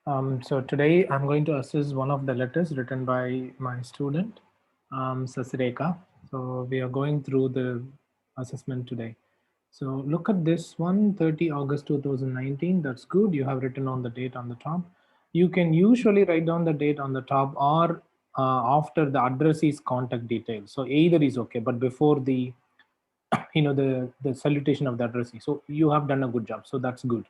So today I'm going to assess one of the letters written by my student, Sasireka. So we are going through the assessment today. So look at this one, 30 August 2019. That's good. You have written on the date on the top. You can usually write down the date on the top or after the addressee's contact details. So either is okay, but before the the salutation of the addressee. So you have done a good job. So that's good.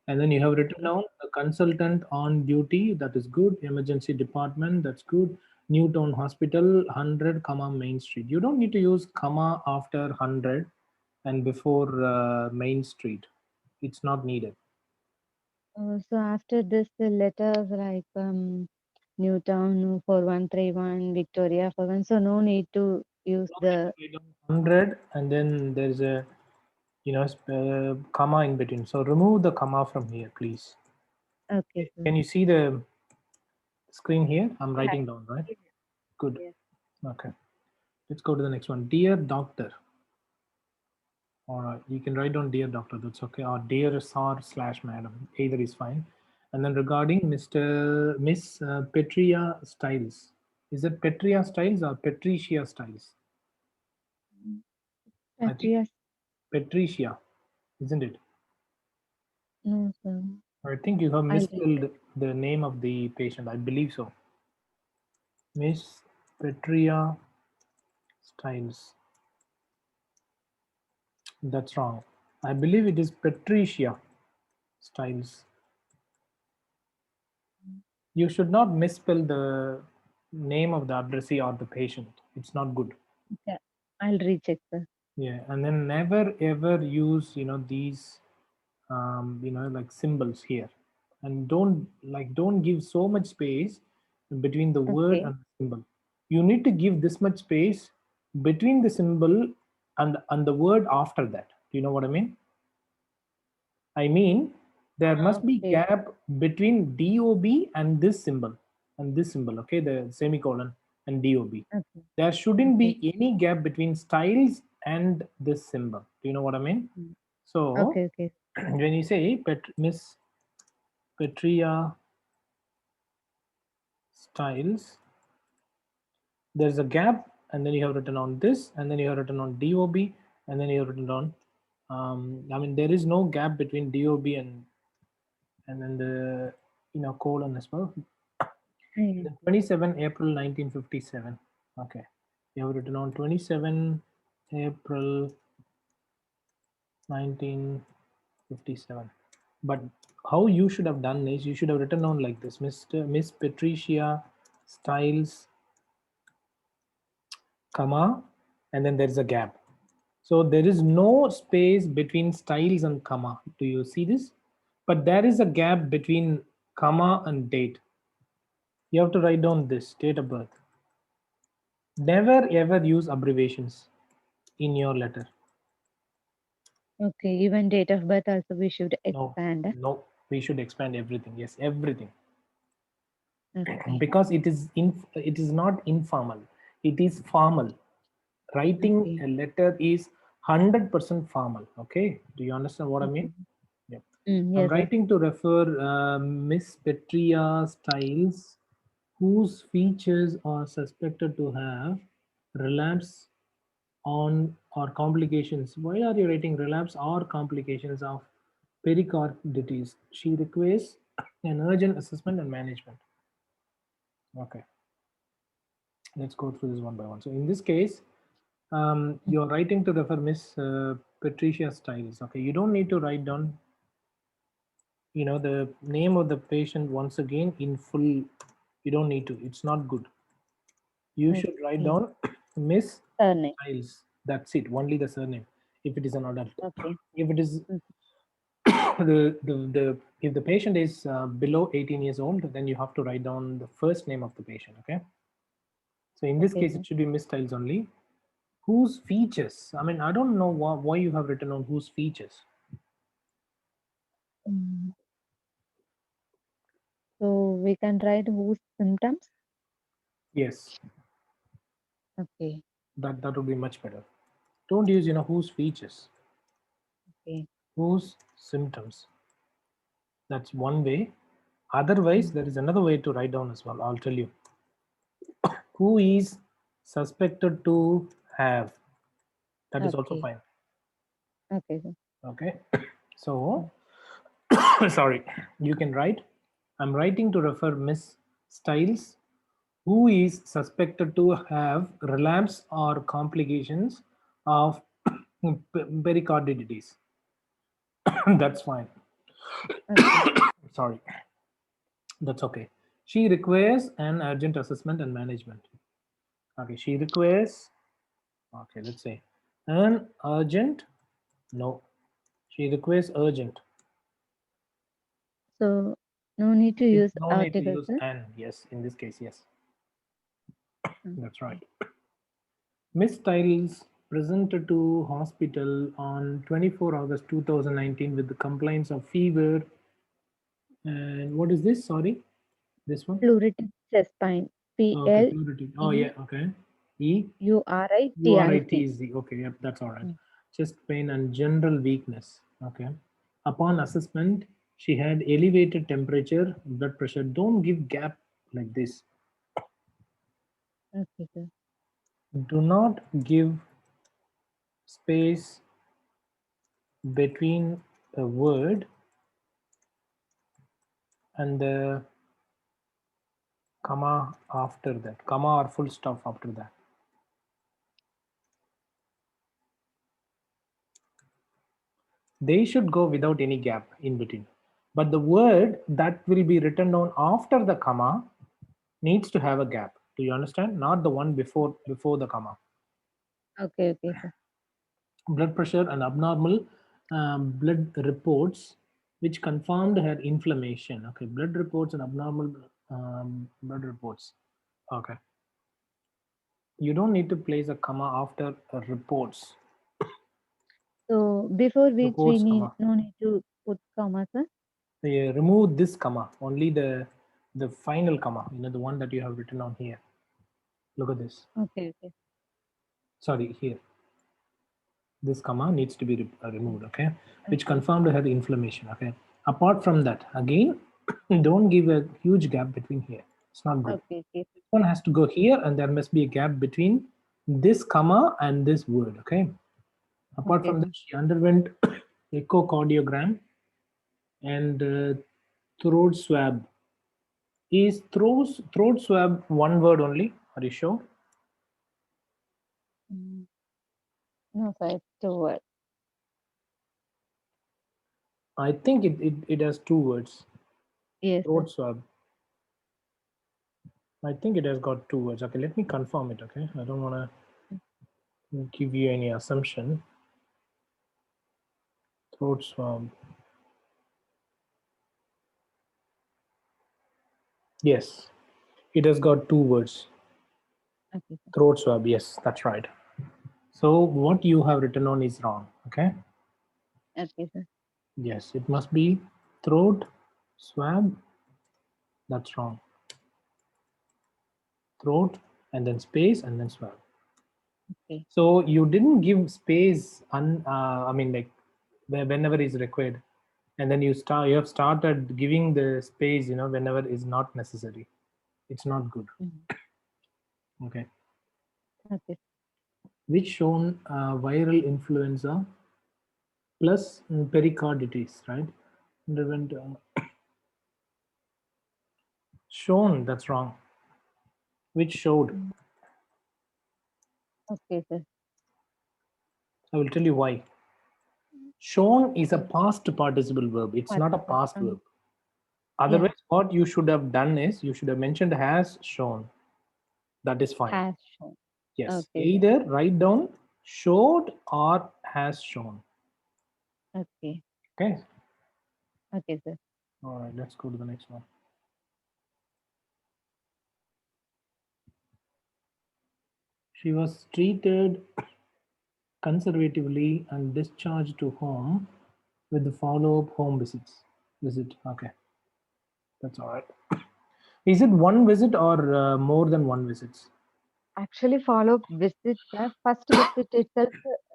And then you have written Okay. down a consultant on duty, that is good. Emergency department, that's good. Newtown Hospital, 100, comma, Main Street. You don't need to use comma after 100 and before Main Street. It's not needed. So after this, the letters like Newtown 4131, Victoria 41. So no need to use No need to the. write down 100 and then there's a comma in between. So remove the comma from here, please. Okay, sir. Can you see the screen here? I'm Yeah. writing down, right? Good. Yes. Okay. Let's go to the next one. Dear doctor. All right, you can write down dear doctor, that's okay, or dear sir slash madam, either is fine. And then regarding Miss Petria Styles, is it Petria Styles or Patricia Styles? I think Yes. Patricia, isn't it? No, sir. I think you have I'll read. misspelled the name of the patient. I believe so. Miss Petria Styles. That's wrong. I believe it is Patricia Styles. You should not misspell the name of the addressee or the patient. It's not good. Yeah. I'll recheck, sir. Yeah, and then never ever use these like symbols here, and don't give so much space between the word Okay. and the symbol. You need to give this much space between the symbol and the word after that. Do you know what I mean? I mean, there must be Okay. gap between DOB and this symbol, okay, the semicolon and DOB. Okay. There shouldn't Okay. be any gap between styles and this symbol. Do you know what I mean? Mm. So Okay. Okay. when you say Miss Petria Styles, there's a gap, and then you have written on this, and then you have written on DOB, and then you have written on. I mean, there is no gap between DOB and then the colon as well. Mm. Then 27 April 1957. Okay, you have written on 27 April 1957. But how you should have done is you should have written on like this, Miss Patricia Styles, comma, and then there's a gap. So there is no space between styles and comma. Do you see this? But there is a gap between comma and date. You have to write down this date of birth. Never ever use abbreviations in your letter. Okay. Even date of birth also we should No, expand. no, we should expand everything. Yes, everything. Okay. Because it is not informal, it is formal. Writing Okay. a letter is 100% formal. Okay, do you understand what I mean? Okay. Yeah. I'm Yes, sir. writing to refer Miss Petria Styles, whose features are suspected to have relapse on or complications. Why are you writing relapse or complications of pericarditis? She requires an urgent assessment and management. Okay, let's go through this one by one. So in this case, you're writing to refer Miss Patricia Styles. Okay, you don't need to write down, the name of the patient once again in full. You don't need to. It's not good. You should write Okay. down Miss Surname. Styles. That's it. Only the surname. If it is an adult. Okay. If it is Mm. the if the patient is below 18 years old, then you have to write down the first name of the patient. Okay. So in this Okay, case, sir. it should be Miss Styles only. Whose features? I mean, I don't know why you have written on whose features. Mm. So we can write whose symptoms. Yes, Okay. that would be much better. Don't use whose features, Okay. whose symptoms. That's one way. Otherwise, Mm. there is another way to write down as well. I'll tell you. Who is suspected to have? That is also Okay. fine. Okay, sir. Okay. Mm. So, sorry, you can write. I'm writing to refer Miss Styles, who is suspected to have relapse or complications of pericarditis. That's fine. Okay. Sorry, that's okay. She requires an urgent assessment and management. Okay, she requires, okay, let's say an urgent, no, she requires urgent. So no need to It use no need to article, use sir. an, yes, in this case, yes, that's right. Okay. Miss Styles presented to hospital on 24 August 2019 with the complaints of fever and what is this? Sorry, this one. Pluritic chest pain. Oh, okay, P L pleurisy. Oh, E yeah, okay. E U R I T I C. URITZ. Okay, yep, that's all right. Mm. Chest pain and general weakness. Okay. Upon assessment, she had elevated temperature, blood pressure. Don't give gap like this. Okay, sir. Do not give space between a word and the comma after that. Comma or full stop after that. They should go without any gap in between. But the word that will be written down after the comma needs to have a gap. Do you understand? Not the one before the comma. Okay, okay, sir. Blood pressure and abnormal blood reports, which confirmed her inflammation. Okay, blood reports and abnormal blood reports. Okay, you don't need to place a comma after reports. So before which we Reports need comma. no need to put comma, sir. Remove this comma. Only the final comma. The one that you have written on here. Look at this. Okay, okay. Sorry, here. This comma needs to be Mm. removed, okay, which Okay, confirmed her inflammation. Okay, apart from that, again, don't give a huge gap between here. It's not good. okay, okay, This one has to go here and there must be a gap between this comma and this word. Okay, apart okay, from that, sir. she underwent echocardiogram and throat swab. Is throat swab one word only? Are you sure? Mm. No, sir. It's two words. I think it has two words. Yes, sir. Throat swab. I think it has got two words. Okay, let me confirm it. Okay, I don't want to give you any assumption. Throat swab. Yes, it has got two words. Okay, sir. Throat swab. Yes, that's right. So what you have written on is wrong. Okay. Okay, sir. Yes, it must be throat swab. That's wrong. Throat and then space and then swab. Okay. So you didn't give space. I mean, like whenever is required, and then you have started giving the space. Whenever is not necessary. It's not good. Mm. Okay. Okay. Which shown viral influenza plus pericarditis, right? Underwent, shown, that's wrong. Which showed. Mm. Okay, sir. I will tell you why. Shown is a Mm. past participle verb. It's not a Participle. past verb. Yeah. Otherwise, what you should have done is you should have mentioned has shown. That is fine. Has shown. Yes. Okay, sir. Either write down showed or has shown. Okay. Okay. Okay, sir. All right. Let's go to the next one. She was treated conservatively and discharged to home with the follow-up home visit. Okay, that's all right. Is it one visit or more than one visits? Actually, follow visit. First visit itself,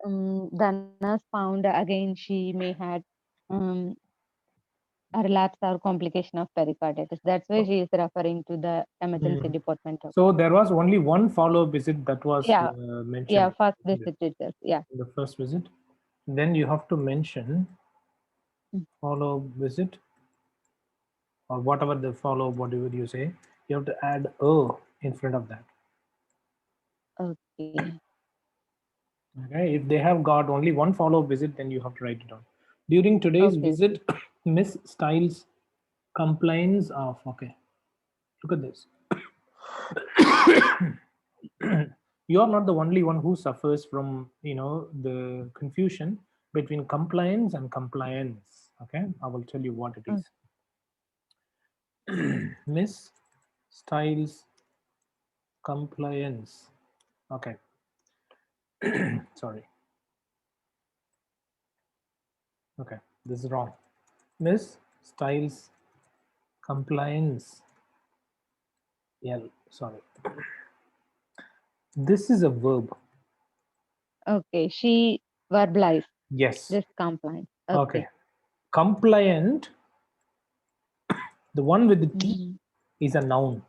the nurse found again she may had um, a relapse or complication of pericarditis. That's why she is referring to the emergency Mm. department. So there was only one follow-up visit that was Yeah, yeah, mentioned first in visit itself. Yeah. the first visit. Then you have to mention Mm. follow-up visit or whatever the follow-up, whatever you say. You have to add a in front of that. Okay. Okay. If they have got only one follow-up visit, then you have to write it down. During today's Okay. visit, Miss Styles complains of. Okay. Look at this. You are not the only one who suffers from the confusion between compliance and compliance. Okay, I will tell you what it Okay. is. Miss Styles compliance. Okay. Sorry. Okay, this is wrong. Miss Styles compliance. Yeah, sorry. This is a verb. Okay. She verbalized Yes. this complaint. Okay. Okay. Compliant, the one with the T, Mm-hmm. is a noun.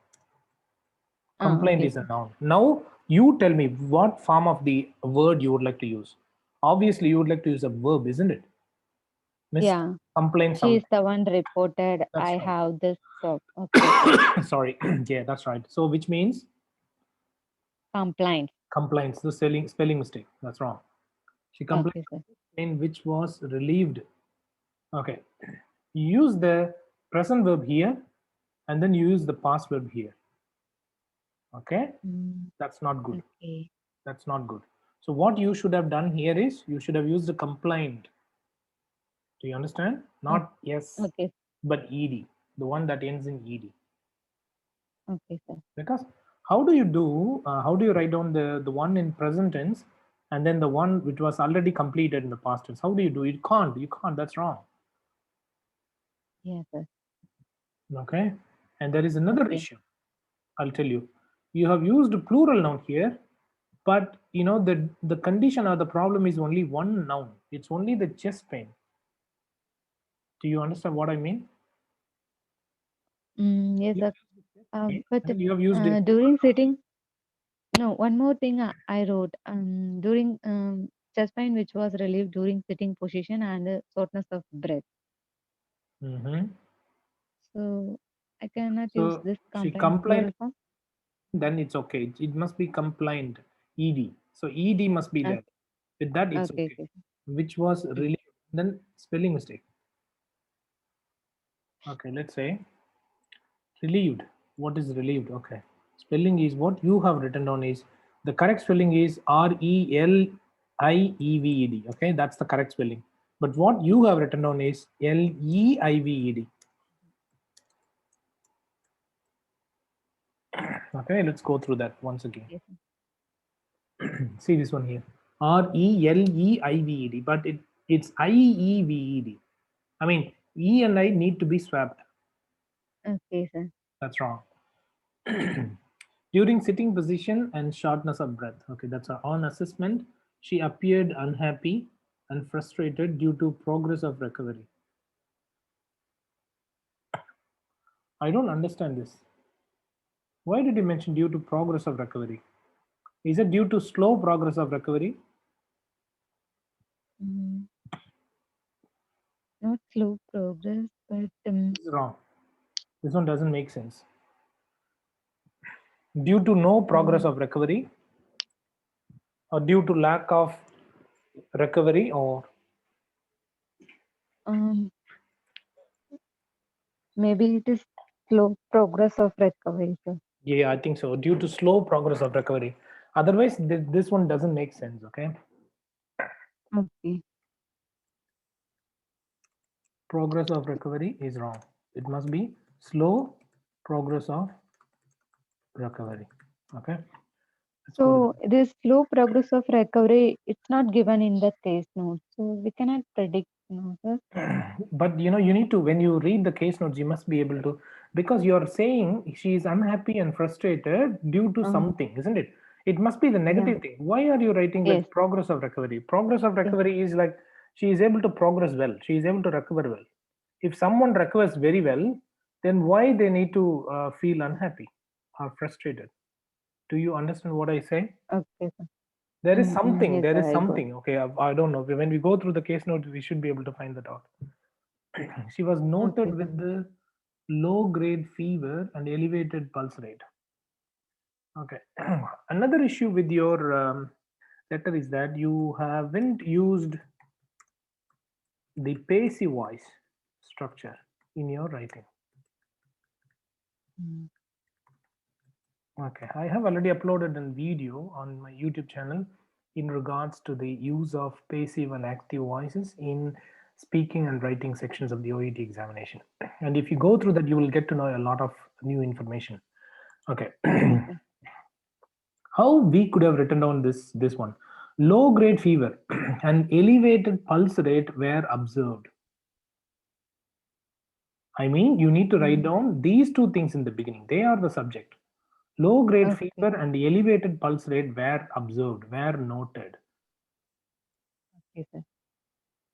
Complaint Okay, is a sir. noun. Now you tell me what form of the word you would like to use. Obviously, you would like to use a verb, isn't it? Miss Yeah. complain She is something. the one reported. I That's right. have this problem. Okay, sir. Sorry. Yeah, that's right. So which means Complaint. complaints. The spelling mistake. That's wrong. She complained Okay, sir. in which was relieved. Okay. You use the present verb here and then you use the past verb here. Okay. Mm, That's not good. okay. That's not good. So what you should have done here is you should have used the complaint. Do you understand? Okay, Not yes, okay, but ed, the one that ends in ed. okay, sir. Because how do you do? How do you write down the one in present tense and then the one which was already completed in the past tense? How do you do? You can't. You can't. That's wrong. Yes, sir. Okay. And there is another Okay. issue. I'll tell you. You have used plural noun here, but the condition or the problem is only one noun. It's only the chest pain. Do you understand what I mean? Yes, You sir. have used the chest pain, But and then you have used it. during sitting, no, one more thing I wrote. During chest pain, which was relieved during sitting position and shortness of breath. Mhm. So I cannot use So this she complaint complained, plural form. then it's okay. It must be complained, ed. So ed must be Okay, there. With that, it's okay, okay. okay. Which was Mm. really then spelling mistake. Okay, let's say relieved. What is relieved? Okay, spelling is what you have written down is the correct spelling is relieved. Okay, that's the correct spelling. But what you have written down is leived. Okay, let's go through that once again. Yes, sir. See this one here. Releived, but it's IEVED. I mean, E and I need to be swapped. Okay, sir. That's wrong. During sitting position and shortness of breath. Okay, that's her own assessment. She appeared unhappy and frustrated due to progress of recovery. I don't understand this. Why did you mention due to progress of recovery? Is it due to slow progress of recovery? Mm, not slow progress, but This is wrong. This one doesn't make sense. Due to no progress um, of recovery or due to lack of recovery or um, maybe it is slow progress of recovery, sir. yeah, I think so, due to slow progress of recovery. Otherwise this one doesn't make sense. Okay, Okay. progress of recovery is wrong. It must be slow progress of recovery. Okay, let's go to So this slow progress of recovery, it's not given in the case note, so we cannot predict, no, sir. but you need to, when you read the case notes, you must be able to, because you're saying she is unhappy and frustrated due to Um, something, isn't it? It must be the yeah. negative thing. Why are you writing Yes. like progress of recovery? Progress of Yes. recovery is like she is able to progress well, she is able to recover well. If someone requests very well, then why they need to feel unhappy or frustrated? Do you understand what I say? Okay, sir. There is Yes, something, there sir. is I got. something. Okay, I don't know. When we go through the case notes, we should be able to find that out. She was Okay, noted sir. with the low grade fever and elevated pulse rate. Okay. Another issue with your letter is that you haven't used the pacey voice structure in your writing. Mm. Okay, I have already uploaded a video on my YouTube channel in regards to the use of passive and active voices in speaking and writing sections of the OET examination. And if you go through that, you will get to know a lot of new information. Okay, Okay, sir. how we could have written down this one: low grade fever and elevated pulse rate were observed. I mean, you need to write Mm. down these two things in the beginning. They are the subject. Low grade Okay, fever and elevated pulse rate were observed, were noted. okay, sir.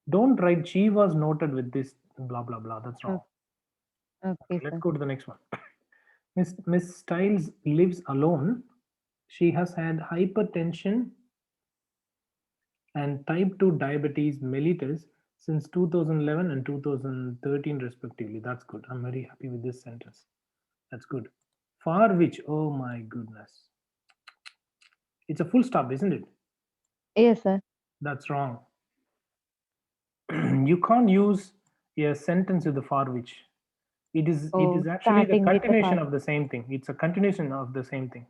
Don't write she was noted with this blah blah blah. That's wrong. Okay, Okay, let's sir. go to the next one. Miss Stiles lives alone. She has had hypertension and type 2 diabetes mellitus since 2011 and 2013 respectively. That's good. I'm very happy with this sentence. That's good. For which, oh my goodness. It's a full stop, isn't it? Yes, sir. That's wrong. You can't use a sentence with the for which. It is Oh, actually the starting with the continuation fast. of the same thing. It's a continuation of the same thing.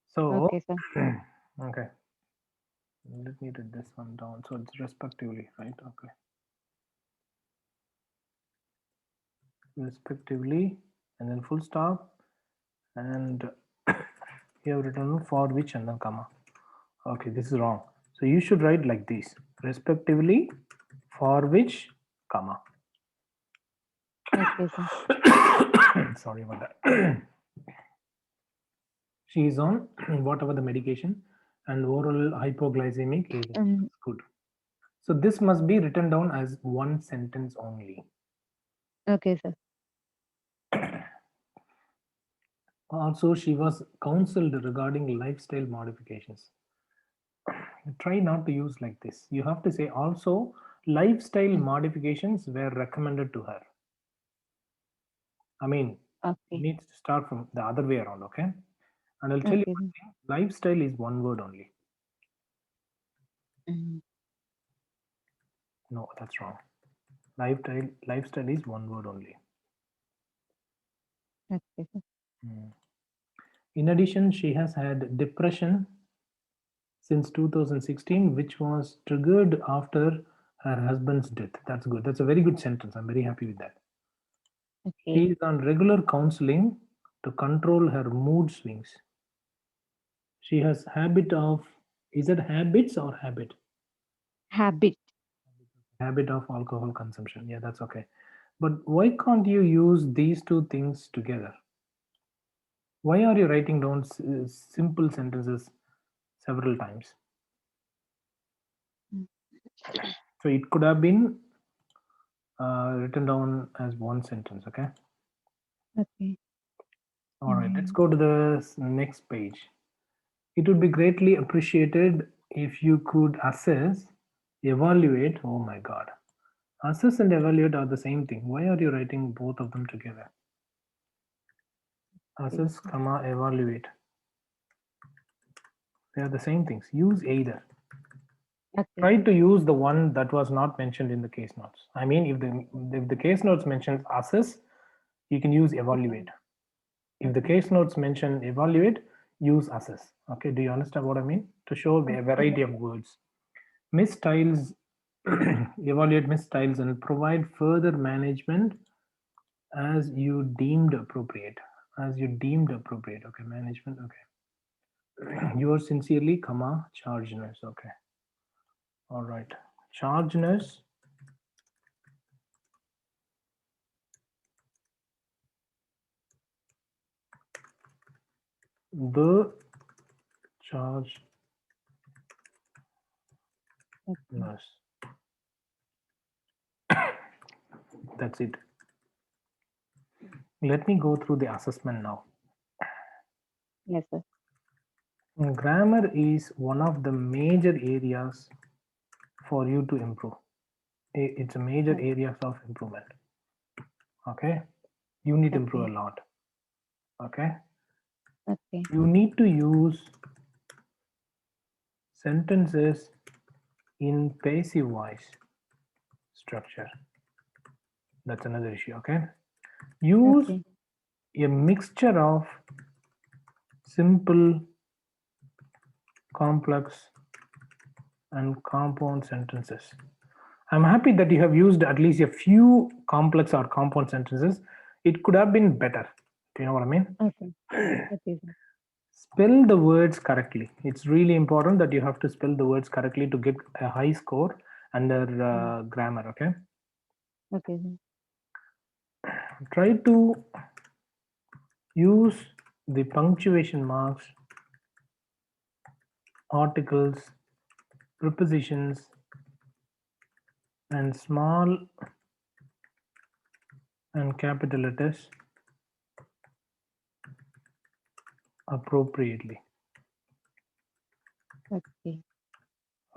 So Okay, sir. okay, let me write this one down. So it's respectively, right? Okay, respectively, and then full stop, and you have written for which and then comma. Okay, this is wrong. So you should write like this: respectively, for which, comma. Okay, sir. Sorry about that. She is on whatever the medication and oral hypoglycemic agent. Um. That's good. So this must be written down as one sentence only. Okay, sir. Also, she was counseled regarding lifestyle modifications. Try not to use like this. You have to say also lifestyle Mm. modifications were recommended to her. I mean, it Okay. needs to start from the other way around, okay? And I'll tell you Okay, one sir. thing: lifestyle is one word only. Mm. No, that's wrong. Lifestyle is one word only. Okay, sir. Hmm. In addition, she has had depression since 2016, which was triggered after her husband's death. That's good. That's a very good sentence. I'm very happy with that. She Okay. is on regular counseling to control her mood swings. She has habit of, is it habits or habit? Habit. Habit of alcohol consumption. Yeah, that's okay. But why can't you use these two things together? Why are you writing down simple sentences several times? Mm. So it could have been written down as one sentence, okay? Okay. All right, let's Mm. go to the next page. It would be greatly appreciated if you could assess, evaluate. Oh my God. Assess and evaluate are the same thing. Why are you writing both of them together? Okay, Assess, sir. comma, evaluate. They are the same things. Use either. Okay. Try to use the one that was not mentioned in the case notes. I mean, if the case notes mentions assess, you can use Okay. evaluate. If the Okay. case notes mention evaluate, use assess. Okay, do you understand what I mean? To show a Okay, sir. variety of words. Miss Styles, evaluate Miss Styles and provide further management as you deemed appropriate. As you deemed appropriate. Okay, management. Okay. Yours sincerely, comma, charge nurse. Okay. All right. Charge nurse. The charge Okay. nurse. That's it. Let me go through the assessment now. Yes, sir. Grammar is one of the major areas for you to improve. It's a major Okay. areas of improvement. Okay, you need to improve Okay. a lot. Okay, Okay. you need to use sentences in passive voice structure. That's another issue. Okay, use Okay. a mixture of simple, complex, and compound sentences. I'm happy that you have used at least a few complex or compound sentences. It could have been better. Do you know what I mean? Okay. Okay, sir. Spell the words correctly. It's really important that you have to spell the words correctly to get a high score under Mm. grammar. Okay. Okay, sir. Try to use the punctuation marks, articles, prepositions, and small and capital letters appropriately. Okay.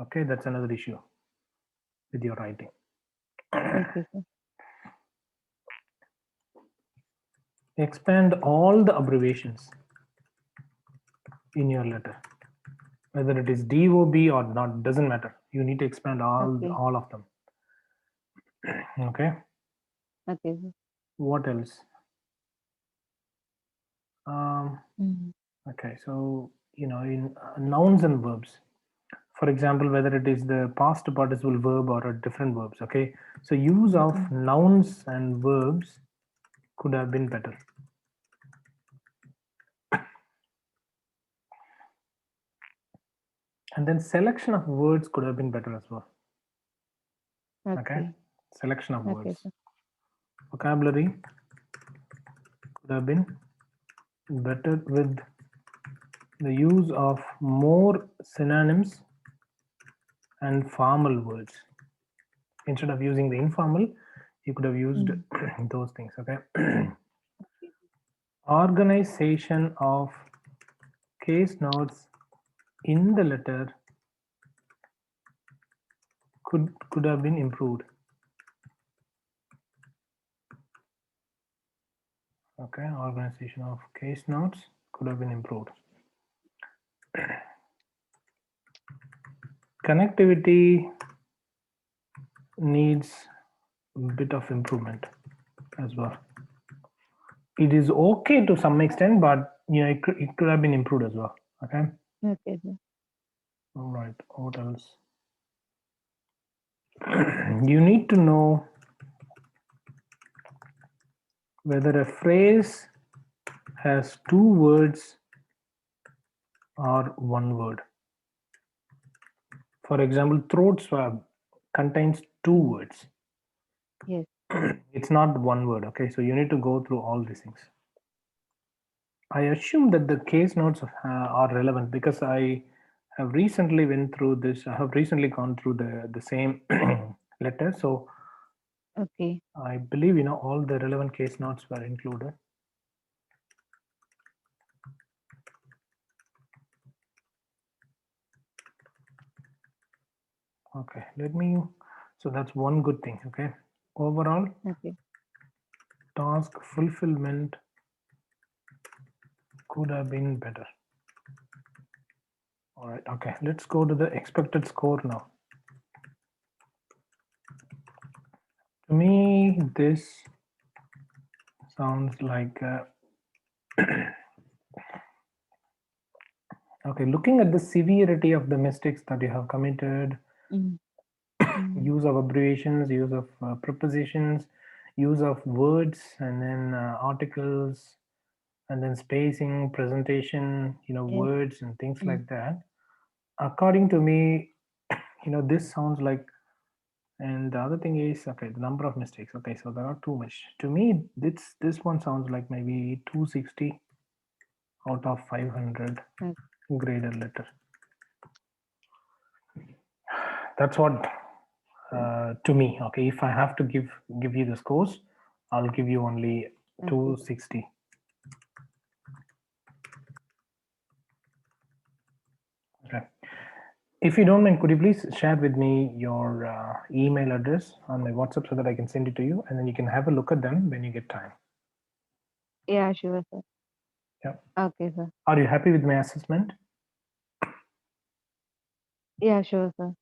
Okay, that's another issue with your writing. Okay, sir. Expand all the abbreviations in your letter, whether it is DOB or not, doesn't matter. You need to expand Okay. all of them. Okay. Okay, sir. What else? Um, Mm. okay, so in nouns and verbs. For example, whether it is the past participle verb or a different verbs. Okay, so use of Mm. nouns and verbs could have been better. And then selection of words could have been better as well. Okay, Okay. selection of Okay, words. sir. Vocabulary could have been better with the use of more synonyms and formal words. Instead of using the informal, you could have used Mm. those things. Okay. Okay. Organization of case notes in the letter could have been improved. Okay, organization of case notes could have been improved. Connectivity needs a bit of improvement as well. It is okay to some extent, but it could have been improved as well. Okay. Okay, sir. All right. What else? You need to know whether a phrase has two words or one word. For example, throat swab contains two Mm. words. Yes. It's not one word. Okay, so you need to go through all these things. I assume that the case notes are relevant because I have recently went through this. I have recently gone through the same letter, so Okay. I believe all the relevant case notes were included. Okay, let me. So that's one good thing. Okay, overall Okay. task fulfillment could have been better. All right. Okay, let's go to the expected score now. To me, this sounds like okay. Looking at the severity of the mistakes that you have committed, Mm. Mm. use of abbreviations, use of prepositions, use of words, and then articles, and then spacing, presentation, Yes. words and things Mm. like that. According to me, this sounds like. And the other thing is, okay, the number of mistakes. Okay, so there are too much. To me, this one sounds like maybe 260 out of 500 Okay. graded letter. That's what to me. Okay, if I have to give you the scores, I'll give you only Okay. 260. Okay. If you don't mind, could you please share with me your email address on my WhatsApp so that I can send it to you, and then you can have a look at them when you get time. Yeah, sure, sir. Yeah. Okay, sir. Are you happy with my assessment? Yeah, sure, sir.